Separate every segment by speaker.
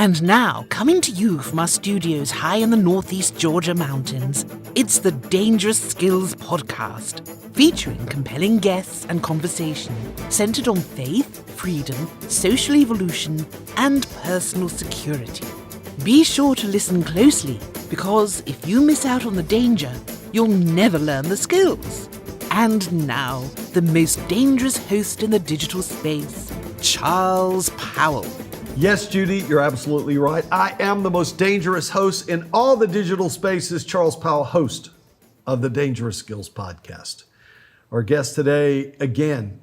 Speaker 1: And now, coming to you from our studios high in the northeast Georgia mountains, it's the Dangerous Skills Podcast, featuring compelling guests and conversation centered on faith, freedom, social evolution, and personal security. Be sure to listen closely, because if you miss out on the danger, you'll never learn the skills. And now, the most dangerous host in the digital space, Charles Powell.
Speaker 2: Yes, Judy, you're absolutely right. I am the most dangerous host in all the digital spaces, Charles Powell, host of the Dangerous Skills Podcast. Our guest today, again,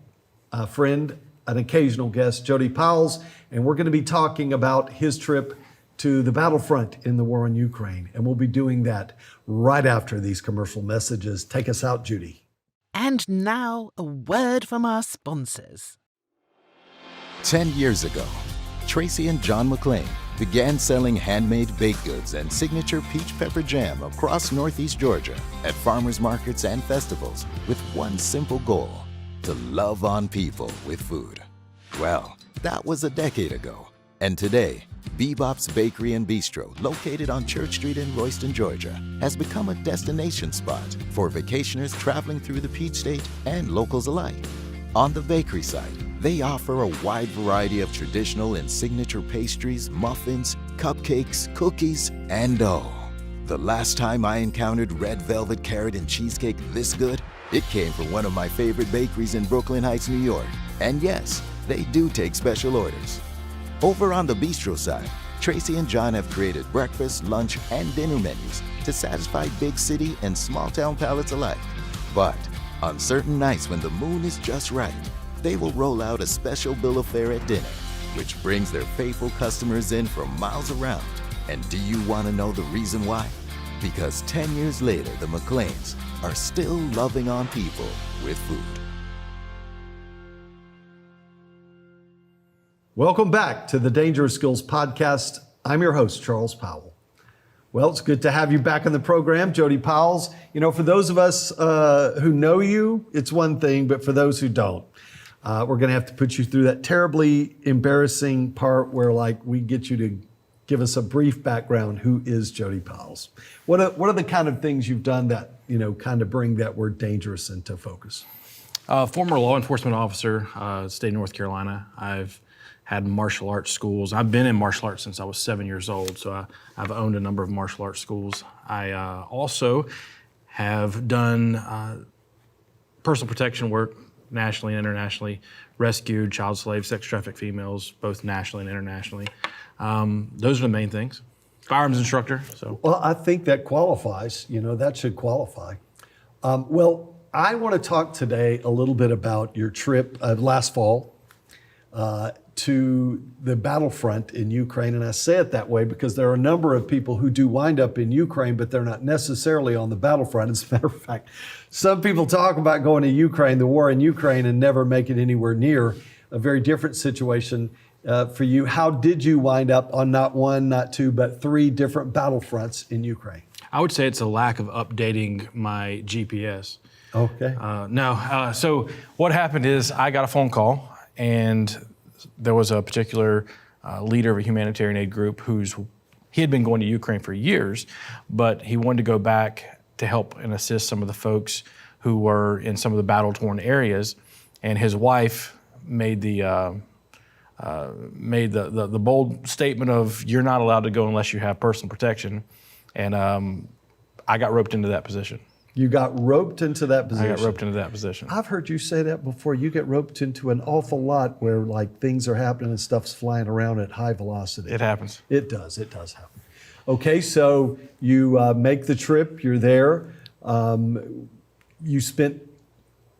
Speaker 2: a friend, an occasional guest, Jody Pyles, and we're going to be talking about his trip to the battlefront in the war in Ukraine. And we'll be doing that right after these commercial messages. Take us out, Judy.
Speaker 1: And now, a word from our sponsors.
Speaker 3: 10 years ago, Tracy and John McClain began selling handmade baked goods and signature peach pepper jam across Northeast Georgia at farmers markets and festivals with one simple goal: to love on people with food. Well, that was a decade ago. And today, Bebop's Bakery and Bistro, located on Church Street in Royston, Georgia, has become a destination spot for vacationers traveling through the Peach State and locals alike. On the bakery side, they offer a wide variety of traditional and signature pastries, muffins, cupcakes, cookies, and dough. The last time I encountered red velvet carrot and cheesecake this good, it came from one of my favorite bakeries in Brooklyn Heights, New York. And yes, they do take special orders. Over on the bistro side, Tracy and John have created breakfast, lunch, and dinner menus to satisfy big city and small town palates alike. But on certain nights when the moon is just right, they will roll out a special bill of fare at dinner, which brings their faithful customers in from miles around. And do you want to know the reason why? Because 10 years later, the McClains are still loving on people with food.
Speaker 2: Welcome back to the Dangerous Skills Podcast. I'm your host, Charles Powell. Well, it's good to have you back on the program, Jody Pyles. You know, for those of us who know you, it's one thing, but for those who don't, we're going to have to put you through that terribly embarrassing part where, like, we get you to give us a brief background. Who is Jody Pyles? What are the kind of things you've done that, you know, kind of bring that word dangerous into focus?
Speaker 4: Former law enforcement officer, state of North Carolina. I've had martial arts schools. I've been in martial arts since I was 7 years old, so I've owned a number of martial arts schools. I also have done personal protection work nationally and internationally, rescued child slave, sex trafficked females, both nationally and internationally. Those are the main things. Firearms instructor. So.
Speaker 2: Well, I think that qualifies. You know, that should qualify. Well, I want to talk today a little bit about your trip last fall to the battlefront in Ukraine. And I say it that way because there are a number of people who do wind up in Ukraine, but they're not necessarily on the battlefront. As a matter of fact, some people talk about going to Ukraine, the war in Ukraine, and never make it anywhere near. A very different situation for you. How did you wind up on not one, not two, but three different battlefronts in Ukraine?
Speaker 4: I would say it's a lack of updating my GPS.
Speaker 2: Okay.
Speaker 4: So what happened is I got a phone call, and there was a particular leader of a humanitarian aid group he had been going to Ukraine for years, but he wanted to go back to help and assist some of the folks who were in some of the battle-torn areas. And his wife made the bold statement of, "You're not allowed to go unless you have personal protection," and I got roped into that position.
Speaker 2: You got roped into that position.
Speaker 4: I got roped into that position.
Speaker 2: I've heard you say that before. You get roped into an awful lot where, like, things are happening and stuff's flying around at high velocity.
Speaker 4: It happens.
Speaker 2: It does happen. Okay, so you make the trip, you're there. You spent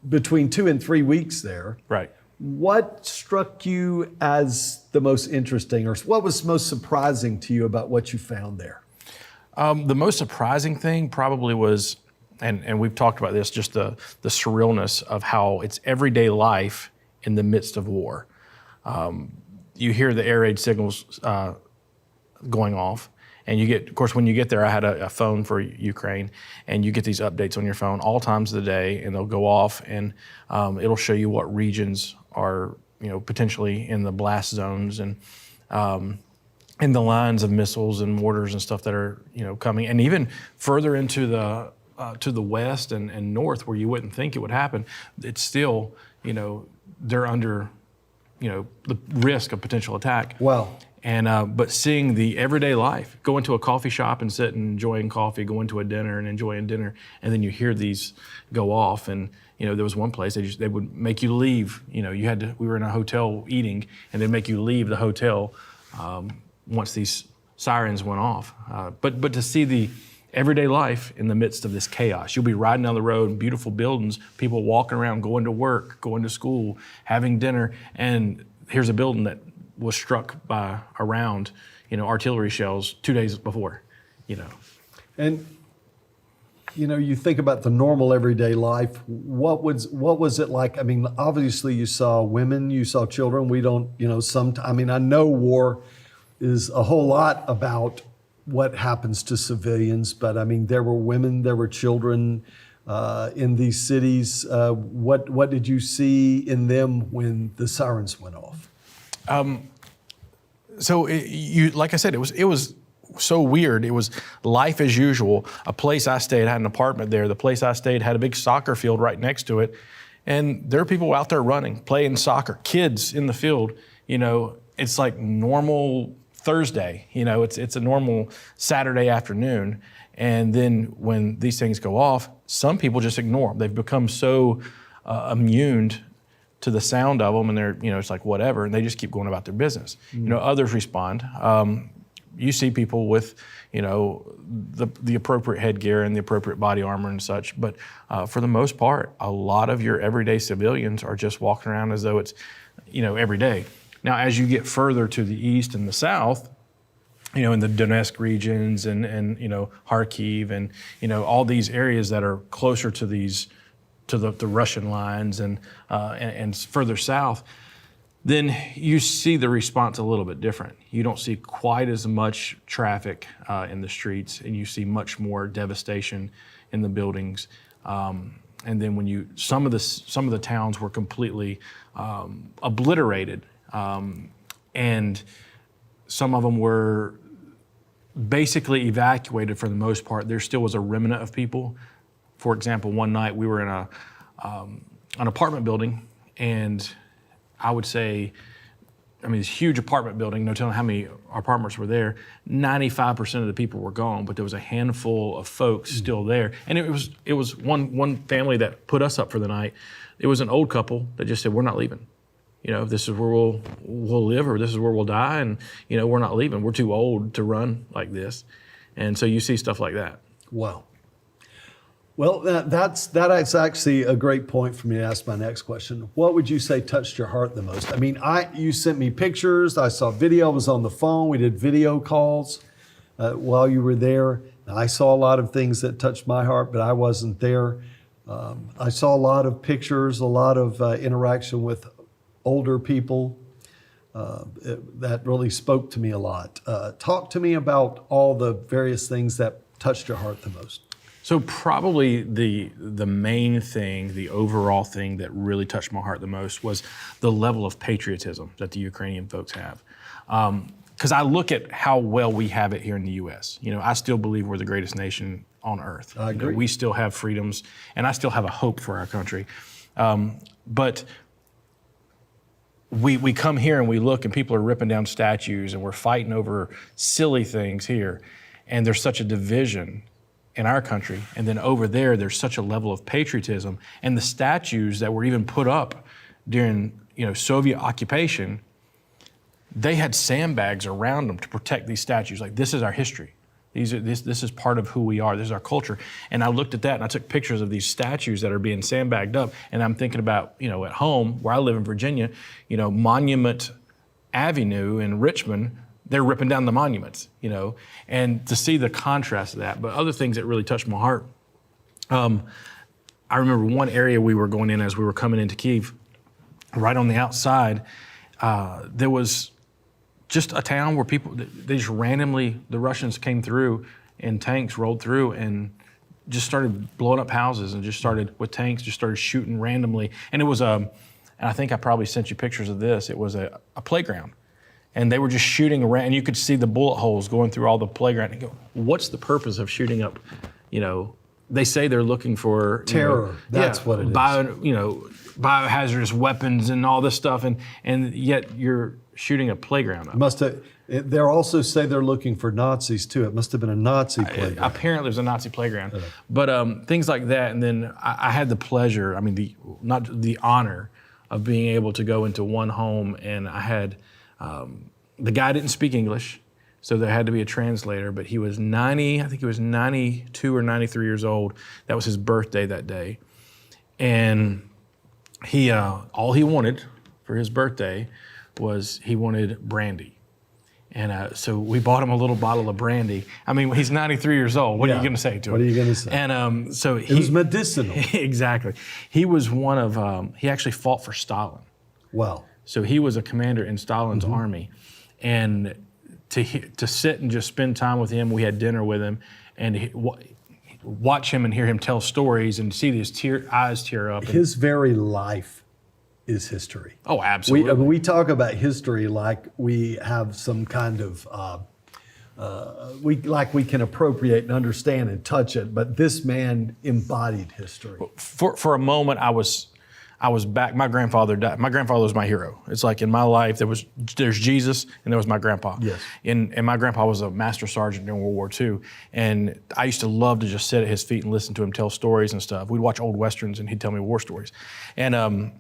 Speaker 2: between 2 and 3 weeks there.
Speaker 4: Right.
Speaker 2: What struck you as the most interesting, or what was most surprising to you about what you found there?
Speaker 4: The most surprising thing probably was, and we've talked about this, just the surrealness of how it's everyday life in the midst of war. You hear the air raid signals going off, and you get, of course, when you get there, I had a phone for Ukraine, and you get these updates on your phone all times of the day, and they'll go off, and it'll show you what regions are, potentially in the blast zones, and and the lines of missiles and mortars and stuff that are, coming, and even further into the to the west and north where you wouldn't think it would happen, it's still, they're under, the risk of potential attack.
Speaker 2: Wow.
Speaker 4: And but seeing the everyday life, go into a coffee shop and sit and enjoying coffee, go into a dinner and enjoying dinner, and then you hear these go off. And there was one place they would make you leave. We were in a hotel eating, and they'd make you leave the hotel once these sirens went off. But to see the everyday life in the midst of this chaos, you'll be riding down the road, beautiful buildings, people walking around, going to work, going to school, having dinner, and here's a building that was struck by a round, artillery shells 2 days before,
Speaker 2: And you think about the normal everyday life. What was it like? I mean, obviously you saw women, you saw children. We don't, I know war is a whole lot about what happens to civilians, but I mean, there were women, there were children in these cities. What did you see in them when the sirens went off?
Speaker 4: So like I said, it was so weird. It was life as usual. A place I stayed had an apartment there. The place I stayed had a big soccer field right next to it. And there are people out there running, playing soccer, kids in the field. It's like normal Thursday. It's a normal Saturday afternoon. And then when these things go off, some people just ignore them. They've become so immune to the sound of them, and they're, it's like whatever, and they just keep going about their business. Others respond. You see people with, the appropriate headgear and the appropriate body armor and such, but for the most part, a lot of your everyday civilians are just walking around as though it's, every day. Now, as you get further to the east and the south, in the Donetsk regions and Kharkiv and, all these areas that are closer to these, to the Russian lines and further south, then you see the response a little bit different. You don't see quite as much traffic in the streets, and you see much more devastation in the buildings. And then when some of the towns were completely obliterated, and some of them were basically evacuated for the most part. There still was a remnant of people. For example, one night we were in an apartment building, and I would say, this huge apartment building, no telling how many apartments were there. 95% of the people were gone, but there was a handful of folks still there. And it was one family that put us up for the night. It was an old couple that just said, "We're not leaving. This is where we'll live, or this is where we'll die, and we're not leaving. We're too old to run like this." And so you see stuff like that.
Speaker 2: Wow. Well, that's actually a great point for me to ask my next question. What would you say touched your heart the most? You sent me pictures. I saw video. I was on the phone. We did video calls while you were there. I saw a lot of things that touched my heart, but I wasn't there. I saw a lot of pictures, a lot of interaction with older people. That really spoke to me a lot. Talk to me about all the various things that touched your heart the most.
Speaker 4: So probably the main thing, the overall thing that really touched my heart the most was the level of patriotism that the Ukrainian folks have. Because I look at how well we have it here in the U.S. I still believe we're the greatest nation on earth.
Speaker 2: I agree.
Speaker 4: We still have freedoms, and I still have a hope for our country. But we come here and we look, and people are ripping down statues, and we're fighting over silly things here. And there's such a division in our country. And then over there's such a level of patriotism. And the statues that were even put up during, Soviet occupation, they had sandbags around them to protect these statues. Like, this is our history. This is part of who we are. This is our culture. And I looked at that, and I took pictures of these statues that are being sandbagged up. And I'm thinking about, at home, where I live in Virginia, Monument Avenue in Richmond, they're ripping down the monuments, and to see the contrast of that. But other things that really touched my heart, I remember one area we were going in as we were coming into Kyiv, right on the outside, there was just a town where they just randomly, the Russians came through and tanks rolled through and just started blowing up houses and just started shooting randomly. And it was and I think I probably sent you pictures of this. It was a playground. And they were just shooting around, and you could see the bullet holes going through all the playground. And you go, what's the purpose of shooting up? They say they're looking for
Speaker 2: terror. That's what it is.
Speaker 4: Biohazardous weapons and all this stuff, and yet you're shooting a playground up.
Speaker 2: They also say they're looking for Nazis too. It must have been a Nazi playground.
Speaker 4: Apparently, it was a Nazi playground. But things like that, and then I had the pleasure, not the honor, of being able to go into one home, and I had. The guy didn't speak English, so there had to be a translator, but he was 90, I think he was 92 or 93 years old. That was his birthday that day. And he, all he wanted for his birthday was he wanted brandy. And so we bought him a little bottle of brandy. He's 93 years old. What are you going to say to him?
Speaker 2: What are you going to say?
Speaker 4: And so
Speaker 2: it was medicinal.
Speaker 4: Exactly. He was one of, he actually fought for Stalin.
Speaker 2: Wow.
Speaker 4: So he was a commander in Stalin's army, and to sit and just spend time with him, we had dinner with him, and watch him and hear him tell stories and see his eyes tear up.
Speaker 2: His very life is history.
Speaker 4: Oh, absolutely.
Speaker 2: We talk about history like we have some kind of, we can appropriate and understand and touch it, but this man embodied history.
Speaker 4: For a moment, I was back. My grandfather died. My grandfather was my hero. It's like in my life, there's Jesus and there was my grandpa.
Speaker 2: Yes.
Speaker 4: And my grandpa was a master sergeant during World War II. And I used to love to just sit at his feet and listen to him tell stories and stuff. We'd watch old Westerns and he'd tell me war stories. And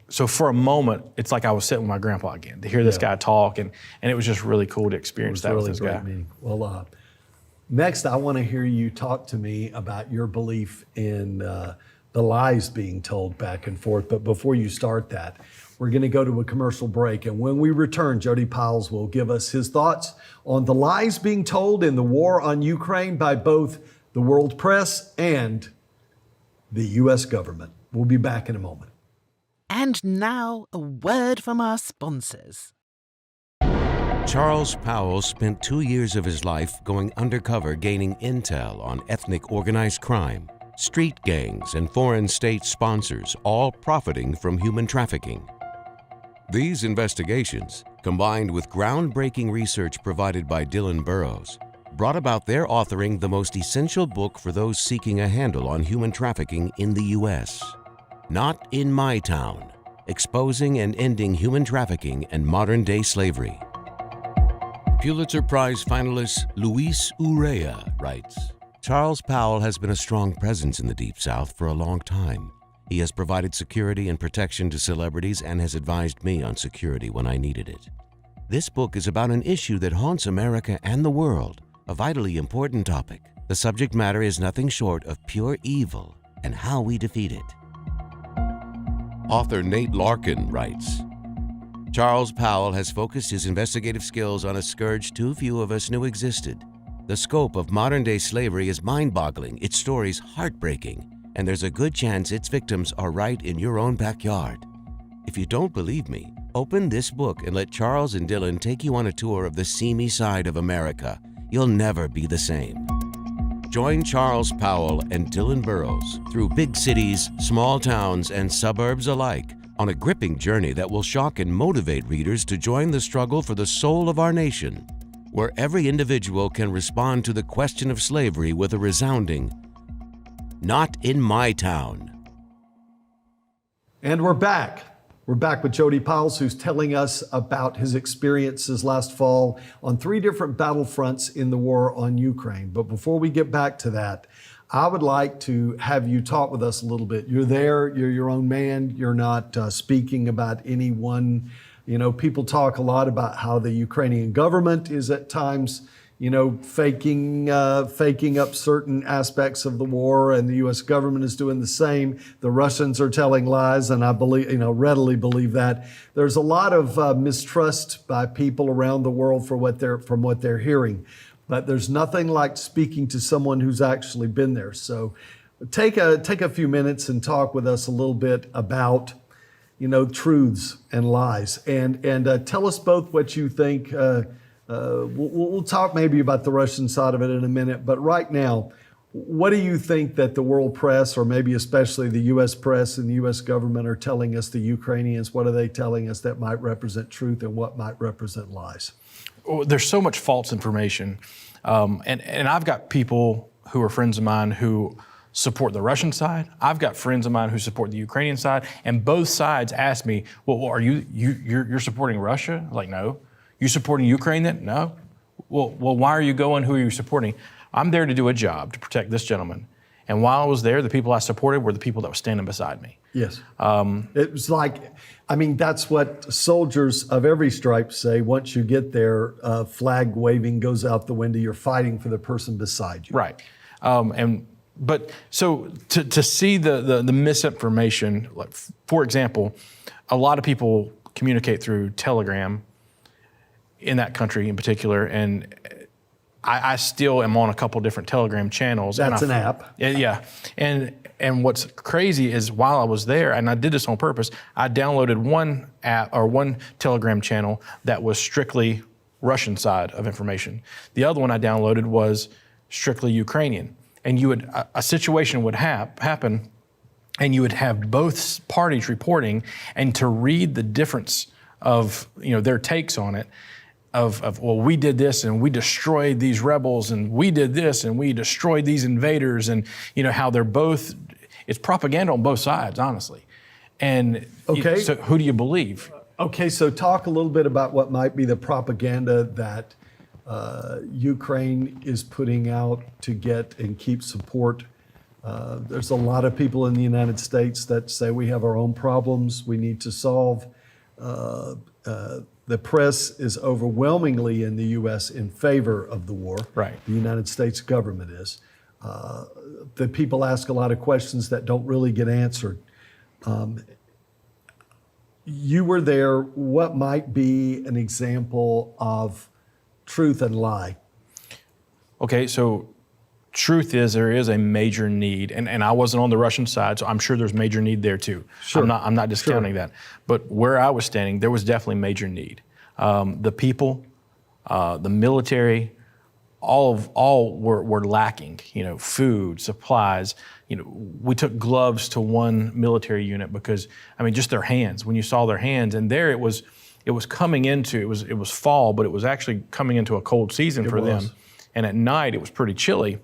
Speaker 4: so for a moment, it's like I was sitting with my grandpa again, to hear this guy talk. And it was just really cool to experience that with this guy.
Speaker 2: Meeting. Well, next I want to hear you talk to me about your belief in the lies being told back and forth. But before you start that, we're going to go to a commercial break. And when we return, Jody Pyles will give us his thoughts on the lies being told in the war on Ukraine by both the world press and the U.S. government. We'll be back in a moment.
Speaker 1: And now, a word from our sponsors.
Speaker 5: Charles Powell spent 2 years of his life going undercover gaining intel on ethnic organized crime, street gangs, and foreign state sponsors, all profiting from human trafficking. These investigations, combined with groundbreaking research provided by Dylan Burrows, brought about their authoring the most essential book for those seeking a handle on human trafficking in the U.S. Not in My Town: Exposing and Ending Human Trafficking and Modern-Day Slavery. Pulitzer Prize finalist Luis Urrea writes, Charles Powell has been a strong presence in the Deep South for a long time. He has provided security and protection to celebrities and has advised me on security when I needed it. This book is about an issue that haunts America and the world, a vitally important topic. The subject matter is nothing short of pure evil and how we defeat it. Author Nate Larkin writes, Charles Powell has focused his investigative skills on a scourge too few of us knew existed. The scope of modern-day slavery is mind-boggling, its stories heartbreaking, and there's a good chance its victims are right in your own backyard. If you don't believe me, open this book and let Charles and Dylan take you on a tour of the seamy side of America. You'll never be the same. Join Charles Powell and Dylan Burrows through big cities, small towns, and suburbs alike on a gripping journey that will shock and motivate readers to join the struggle for the soul of our nation, where every individual can respond to the question of slavery with a resounding, "Not in my town."
Speaker 2: And we're back. We're back with Jody Pyles, who's telling us about his experiences last fall on 3 different battlefronts in the war on Ukraine. But before we get back to that, I would like to have you talk with us a little bit. You're there, you're your own man, you're not speaking about anyone. You know, people talk a lot about how the Ukrainian government is at times, faking up certain aspects of the war, and the U.S. government is doing the same. The Russians are telling lies, and I believe, readily believe that. There's a lot of mistrust by people around the world from what they're hearing, but there's nothing like speaking to someone who's actually been there. So, take a few minutes and talk with us a little bit about truths and lies, and tell us both what you think. We'll talk maybe about the Russian side of it in a minute, but right now, What do you think that the world press, or maybe especially the U.S. press and the U.S. government, are telling us, the Ukrainians? What are they telling us that might represent truth and what might represent lies?
Speaker 4: Oh, there's so much false information. And I've got people who are friends of mine who support the Russian side. I've got friends of mine who support the Ukrainian side. And both sides ask me, well, are you're supporting Russia? Like, no. You supporting Ukraine then? No. Well, why are you going? Who are you supporting? I'm there to do a job to protect this gentleman. And while I was there, the people I supported were the people that were standing beside me.
Speaker 2: Yes. It was like, I mean, that's what soldiers of every stripe say. Once you get there, flag waving goes out the window. You're fighting for the person beside you.
Speaker 4: Right. But so to see the misinformation, like, for example, a lot of people communicate through Telegram in that country in particular, and I still am on a couple different Telegram channels.
Speaker 2: That's an app.
Speaker 4: Yeah. And what's crazy is while I was there, and I did this on purpose, I downloaded one app or one Telegram channel that was strictly Russian side of information. The other one I downloaded was strictly Ukrainian. And a situation would happen, and you would have both parties reporting, and to read the difference of their takes on it. Well, we did this and we destroyed these rebels, and we did this and we destroyed these invaders, and how they're both, it's propaganda on both sides, honestly. And
Speaker 2: okay,
Speaker 4: so who do you believe?
Speaker 2: Okay, so talk a little bit about what might be the propaganda that Ukraine is putting out to get and keep support. There's a lot of people in the United States that say we have our own problems we need to solve. The press is overwhelmingly in the U.S. in favor of the war.
Speaker 4: Right.
Speaker 2: The United States government is. The people ask a lot of questions that don't really get answered. You were there. What might be an example of truth and lie?
Speaker 4: Okay, so truth is there is a major need, and I wasn't on the Russian side, so I'm sure there's major need there too.
Speaker 2: Sure.
Speaker 4: I'm not discounting that. But where I was standing, there was definitely major need. The people, the military, all were lacking. Food, supplies. We took gloves to one military unit because just their hands. When you saw their hands, and there it was coming into it was fall, but it was actually coming into a cold season for them. And at night it was pretty chilly.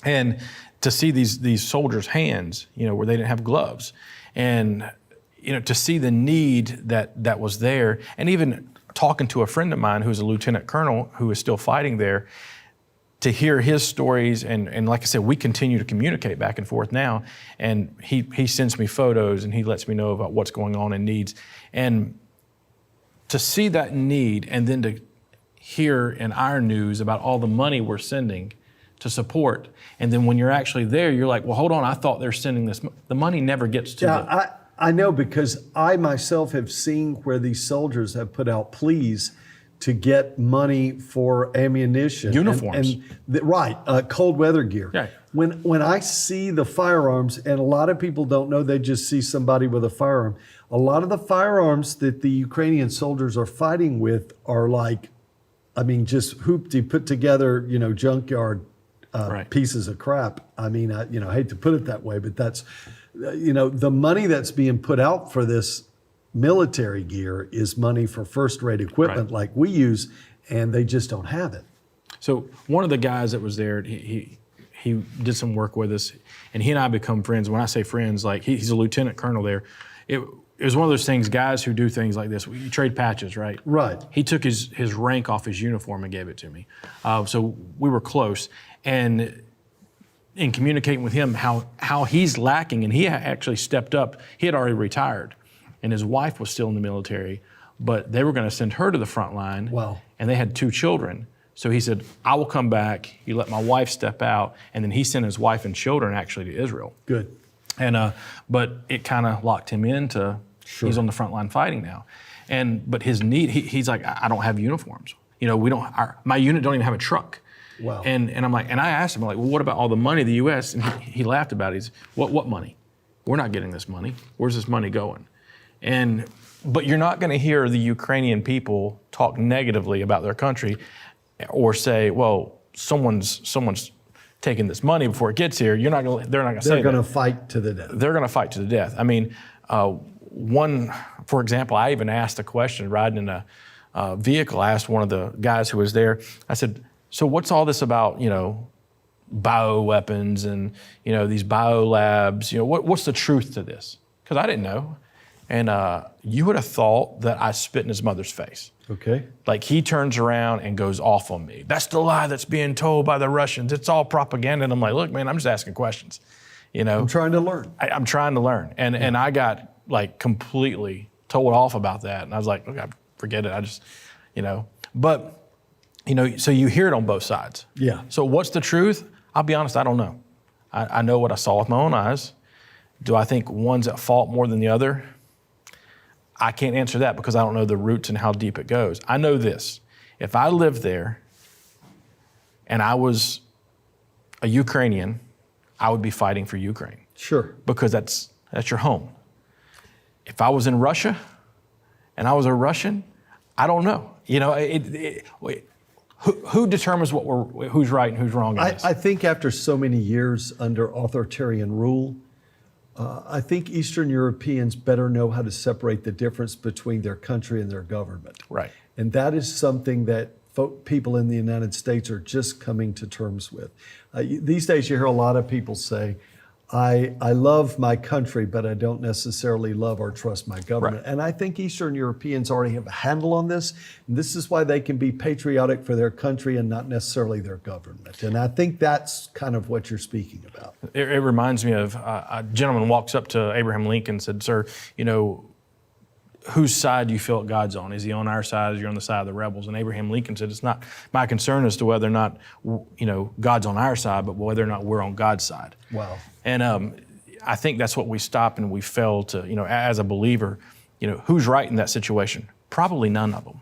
Speaker 4: And to see these soldiers' hands, where they didn't have gloves, and to see the need that was there, and even talking to a friend of mine who's a lieutenant colonel who is still fighting there, to hear his stories, and like I said, we continue to communicate back and forth now, and he sends me photos and he lets me know about what's going on and needs, and to see that need, and then to hear in our news about all the money we're sending to support. And then when you're actually there, you're like, well, hold on, I thought they're sending this. The money never gets to them.
Speaker 2: I know, because I myself have seen where these soldiers have put out pleas to get money for ammunition.
Speaker 4: Uniforms.
Speaker 2: Cold weather gear.
Speaker 4: Right.
Speaker 2: When I see the firearms, and a lot of people don't know, they just see somebody with a firearm. A lot of the firearms that the Ukrainian soldiers are fighting with are just hoopty put together, junkyard pieces of crap. I hate to put it that way, but that's, the money that's being put out for this military gear is money for first-rate equipment like we use, and they just don't have it.
Speaker 4: So one of the guys that was there, he did some work with us, and he and I become friends. When I say friends, like he's a lieutenant colonel there. It was one of those things, guys who do things like this, you trade patches, right?
Speaker 2: Right.
Speaker 4: He took his rank off his uniform and gave it to me. So we were close. And in communicating with him, how he's lacking, and he actually stepped up. He had already retired, and his wife was still in the military, but they were going to send her to the front line.
Speaker 2: Wow.
Speaker 4: And they had 2 children. So he said, I will come back. You let my wife step out. And then he sent his wife and children actually to Israel.
Speaker 2: Good.
Speaker 4: And but it kind of locked him into, he's on the front line fighting now. But his need, he's like, I don't have uniforms. My unit don't even have a truck.
Speaker 2: Wow.
Speaker 4: And I'm like, and I asked him, well, what about all the money of the U.S.? And he laughed about it. He's, what money? We're not getting this money. Where's this money going? But you're not going to hear the Ukrainian people talk negatively about their country, or say, well, someone's taking this money before it gets here, they're not going to say that.
Speaker 2: They're going to fight to the death.
Speaker 4: They're going to fight to the death. I mean, for example, I even asked a question riding in a vehicle. I asked one of the guys who was there, I said, so what's all this about, bioweapons and, these biolabs? What's the truth to this? Because I didn't know. And you would have thought that I spit in his mother's face.
Speaker 2: Okay.
Speaker 4: Like he turns around and goes off on me. That's the lie that's being told by the Russians. It's all propaganda. And I'm like, look, man, I'm just asking questions.
Speaker 2: I'm trying to learn.
Speaker 4: I'm trying to learn. And I got like completely told off about that. And I was like, look, forget it. I just, but, so you hear it on both sides.
Speaker 2: Yeah.
Speaker 4: So what's the truth? I'll be honest, I don't know. I know what I saw with my own eyes. Do I think one's at fault more than the other? I can't answer that because I don't know the roots and how deep it goes. I know this. If I lived there and I was a Ukrainian, I would be fighting for Ukraine.
Speaker 2: Sure.
Speaker 4: Because that's your home. If I was in Russia and I was a Russian, I don't know. Who determines who's right and who's wrong in this?
Speaker 2: I think after so many years under authoritarian rule, I think Eastern Europeans better know how to separate the difference between their country and their government.
Speaker 4: Right.
Speaker 2: And that is something that people in the United States are just coming to terms with. These days you hear a lot of people say, I love my country, but I don't necessarily love or trust my government.
Speaker 4: Right.
Speaker 2: And I think Eastern Europeans already have a handle on this. And this is why they can be patriotic for their country and not necessarily their government. And I think that's kind of what you're speaking about.
Speaker 4: It reminds me of a gentleman walks up to Abraham Lincoln and said, sir, whose side do you feel God's on? Is he on our side? Is he on the side of the rebels? And Abraham Lincoln said, it's not my concern as to whether or not, God's on our side, but whether or not we're on God's side.
Speaker 2: Wow.
Speaker 4: And I think that's what we stop and we fail to, as a believer, who's right in that situation? Probably none of them.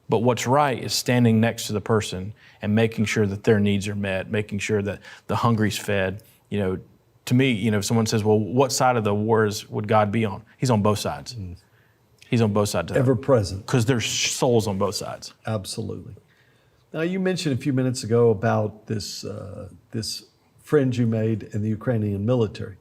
Speaker 4: But what's right is standing next to the person and making sure that their needs are met, making sure that the hungry's fed. To me, if someone says, well, what side of the wars would God be on? He's on both sides. Mm. He's on both sides.
Speaker 2: Ever present.
Speaker 4: Because there's souls on both sides.
Speaker 2: Absolutely. Now, you mentioned a few minutes ago about this friend you made in the Ukrainian military.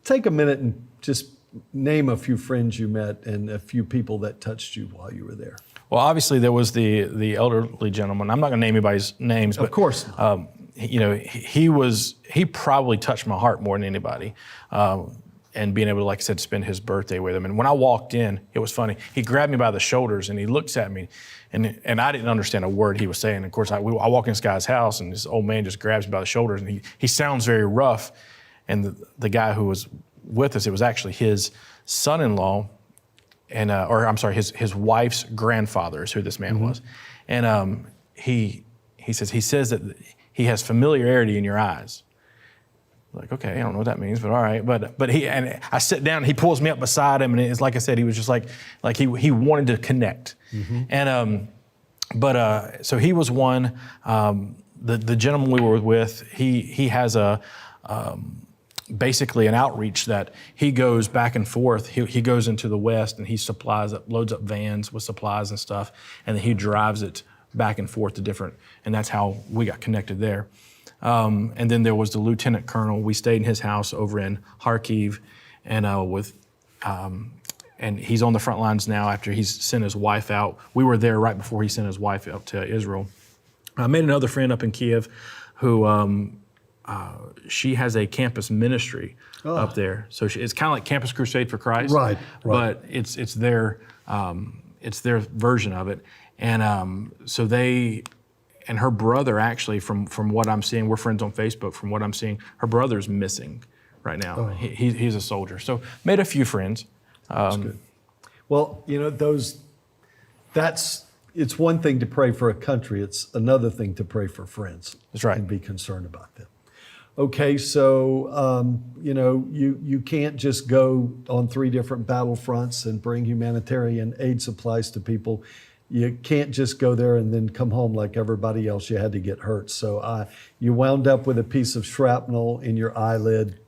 Speaker 2: Take a minute and just name a few friends you met and a few people that touched you while you were there.
Speaker 4: Well, obviously there was the elderly gentleman. I'm not going to name anybody's names, but
Speaker 2: of course not.
Speaker 4: He probably touched my heart more than anybody. And being able to, like I said, spend his birthday with him. And when I walked in, it was funny. He grabbed me by the shoulders and he looks at me, and I didn't understand a word he was saying. Of course, I walk in this guy's house and this old man just grabs me by the shoulders and he sounds very rough. And the guy who was with us, it was actually his son-in-law, and his wife's grandfather is who this man was. And he says that he has familiarity in your eyes. Like, okay, I don't know what that means, but all right. But I sit down, and he pulls me up beside him, and it's like I said, he was just like he wanted to connect. Mm-hmm. And so he was one. The gentleman we were with, he has basically an outreach that he goes back and forth. He goes into the West and he loads up vans with supplies and stuff, and then he drives it back and forth to different, and that's how we got connected there. And then there was the lieutenant colonel. We stayed in his house over in Kharkiv, and and he's on the front lines now after he's sent his wife out. We were there right before he sent his wife out to Israel. I made another friend up in Kiev who she has a campus ministry up there. So it's kind of like Campus Crusade for Christ,
Speaker 2: right?
Speaker 4: But it's their version of it, and so they. And her brother, actually, from what I'm seeing, we're friends on Facebook. From what I'm seeing, her brother's missing right now. Oh. He's a soldier. So made a few friends.
Speaker 2: That's good. Well, it's one thing to pray for a country. It's another thing to pray for friends.
Speaker 4: That's right.
Speaker 2: And be concerned about them. Okay, so you can't just go on 3 different battlefronts and bring humanitarian aid supplies to people. You can't just go there and then come home like everybody else. You had to get hurt. So you wound up with a piece of shrapnel in your eyelid.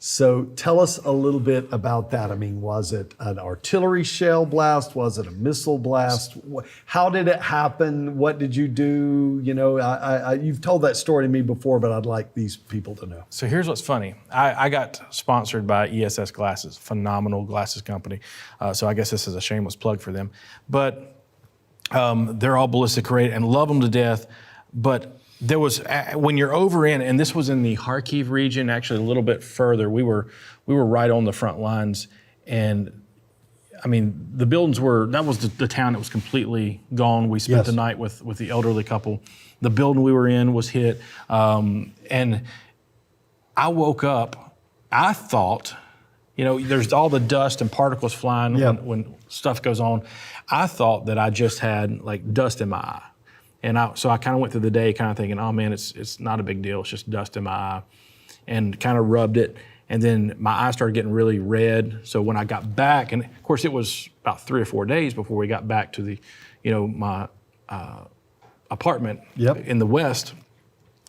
Speaker 2: So tell us a little bit about that. I mean, was it an artillery shell blast? Was it a missile blast? How did it happen? What did you do? You know, you've told that story to me before, but I'd like these people to know.
Speaker 4: So here's what's funny. I got sponsored by ESS Glasses, phenomenal glasses company. So I guess this is a shameless plug for them. But they're all ballistic great and love them to death. But there was, when you're over in, and this was in the Kharkiv region, actually a little bit further, we were right on the front lines. And I mean, the buildings that was the town that was completely gone. We spent the night with the elderly couple. The building we were in was hit. And I woke up, I thought, you know, there's all the dust and particles flying when stuff goes on. I thought that I just had like dust in my eye. And so I kind of went through the day kind of thinking, oh man, it's not a big deal. It's just dust in my eye, and kind of rubbed it. And then my eye started getting really red. So when I got back, and of course it was about 3 or 4 days before we got back to my apartment in the West.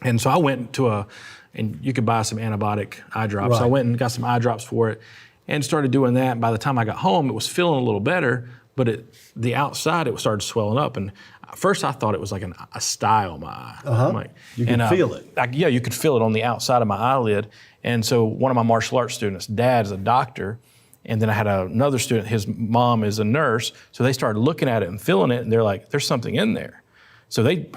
Speaker 4: And so I went to and you could buy some antibiotic eye drops.
Speaker 2: Right.
Speaker 4: So I went and got some eye drops for it and started doing that. By the time I got home, it was feeling a little better, but the outside, it started swelling up. And at first I thought it was like a sty on my eye.
Speaker 2: Uh-huh. You could feel it.
Speaker 4: You could feel it on the outside of my eyelid. And so one of my martial arts students, dad is a doctor, and then I had another student, his mom is a nurse, so they started looking at it and feeling it, and they're like, there's something in there. So they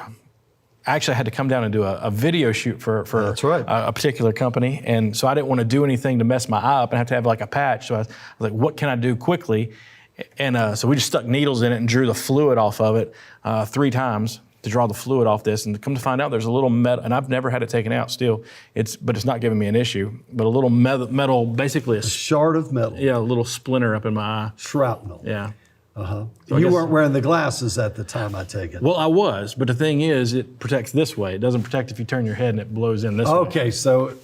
Speaker 4: actually had to come down and do a video shoot for
Speaker 2: That's right.
Speaker 4: a particular company. And so I didn't want to do anything to mess my eye up and have to have like a patch. So I was like, what can I do quickly? And so we just stuck needles in it and drew the fluid off of it 3 times to draw the fluid off this. And come to find out, there's a little metal, and I've never had it taken out still. But it's not giving me an issue. But a little metal, basically a
Speaker 2: shard of metal.
Speaker 4: Yeah, a little splinter up in my eye.
Speaker 2: Shrapnel.
Speaker 4: Yeah.
Speaker 2: Uh-huh.
Speaker 4: So
Speaker 2: you weren't wearing the glasses at the time, I take it.
Speaker 4: Well, I was, but the thing is, it protects this way. It doesn't protect if you turn your head and it blows in this way.
Speaker 2: Okay, so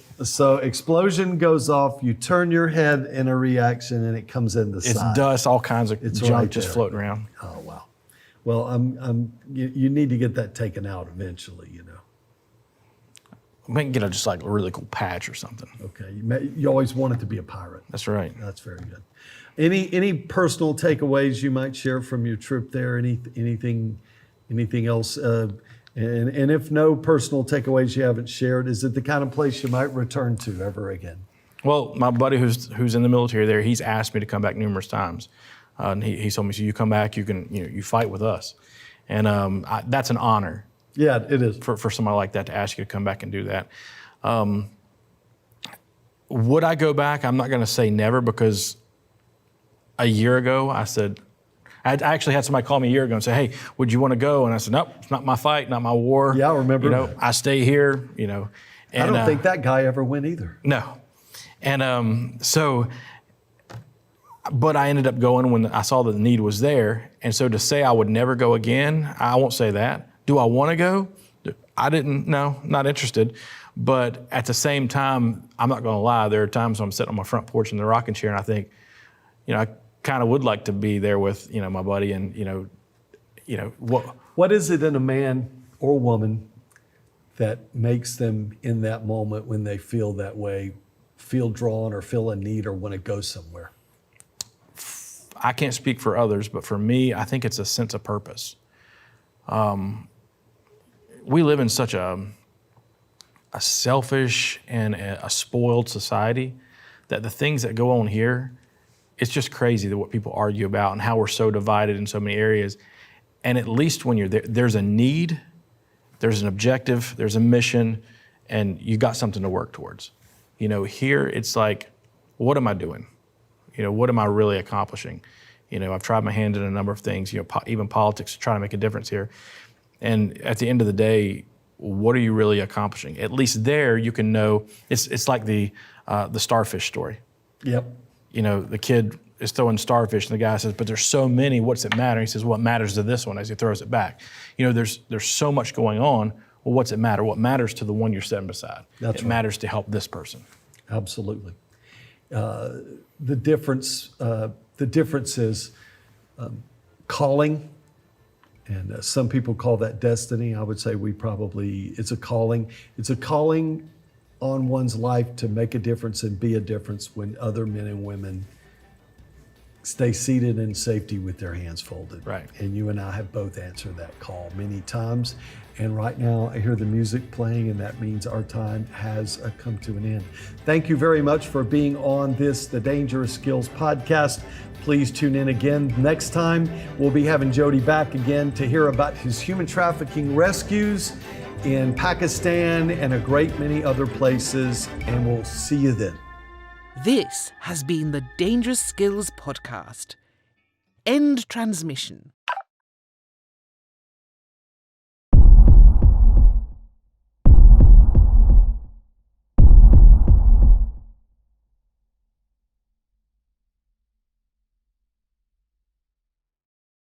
Speaker 2: explosion goes off, you turn your head in a reaction, and it comes in the side.
Speaker 4: It's dust, all kinds of junk
Speaker 2: right
Speaker 4: just
Speaker 2: there.
Speaker 4: floating around.
Speaker 2: Oh, wow. Well, you need to get that taken out eventually, you know.
Speaker 4: We can get just like a really cool patch or something.
Speaker 2: Okay, you always wanted to be a pirate.
Speaker 4: That's right.
Speaker 2: That's very good. Any personal takeaways you might share from your trip there? Anything else? And if no personal takeaways you haven't shared, is it the kind of place you might return to ever again?
Speaker 4: Well, my buddy who's in the military there, he's asked me to come back numerous times. And he told me, so you come back, you fight with us. And that's an honor.
Speaker 2: Yeah, it is.
Speaker 4: For somebody like that to ask you to come back and do that. Would I go back? I'm not going to say never, because a year ago I said, I actually had somebody call me a year ago and say, hey, would you want to go? And I said, nope, it's not my fight, not my war.
Speaker 2: Yeah, I remember.
Speaker 4: I stay here, And,
Speaker 2: I don't think that guy ever went either.
Speaker 4: No. And but I ended up going when I saw that the need was there. And so to say I would never go again, I won't say that. Do I want to go? No, not interested. But at the same time, I'm not going to lie. There are times when I'm sitting on my front porch in the rocking chair and I think, I kind of would like to be there with, my buddy and,
Speaker 2: What is it in a man or woman that makes them in that moment when they feel that way, feel drawn or feel a need or want to go somewhere?
Speaker 4: I can't speak for others, but for me, I think it's a sense of purpose. We live in such a selfish and a spoiled society that the things that go on here, it's just crazy that what people argue about and how we're so divided in so many areas. And at least when you're there, there's a need, there's an objective, there's a mission, and you got something to work towards. Here it's like, what am I doing? What am I really accomplishing? I've tried my hand in a number of things, even politics, to try to make a difference here. And at the end of the day, what are you really accomplishing? At least there you can know, it's like the starfish story.
Speaker 2: Yep.
Speaker 4: The kid is throwing starfish and the guy says, but there's so many, what's it matter? He says, what matters to this one, as he throws it back. There's so much going on. Well, what's it matter? What matters to the one you're sitting beside? It matters to help this person.
Speaker 2: Absolutely. The difference is calling, and some people call that destiny. I would say it's a calling. It's a calling on one's life to make a difference and be a difference when other men and women stay seated in safety with their hands folded.
Speaker 4: Right.
Speaker 2: And you and I have both answered that call many times. And right now I hear the music playing, and that means our time has come to an end. Thank you very much for being on the Dangerous Skills podcast. Please tune in again next time. We'll be having Jody back again to hear about his human trafficking rescues in Pakistan and a great many other places. And we'll see you then.
Speaker 1: This has been the Dangerous Skills podcast. End transmission.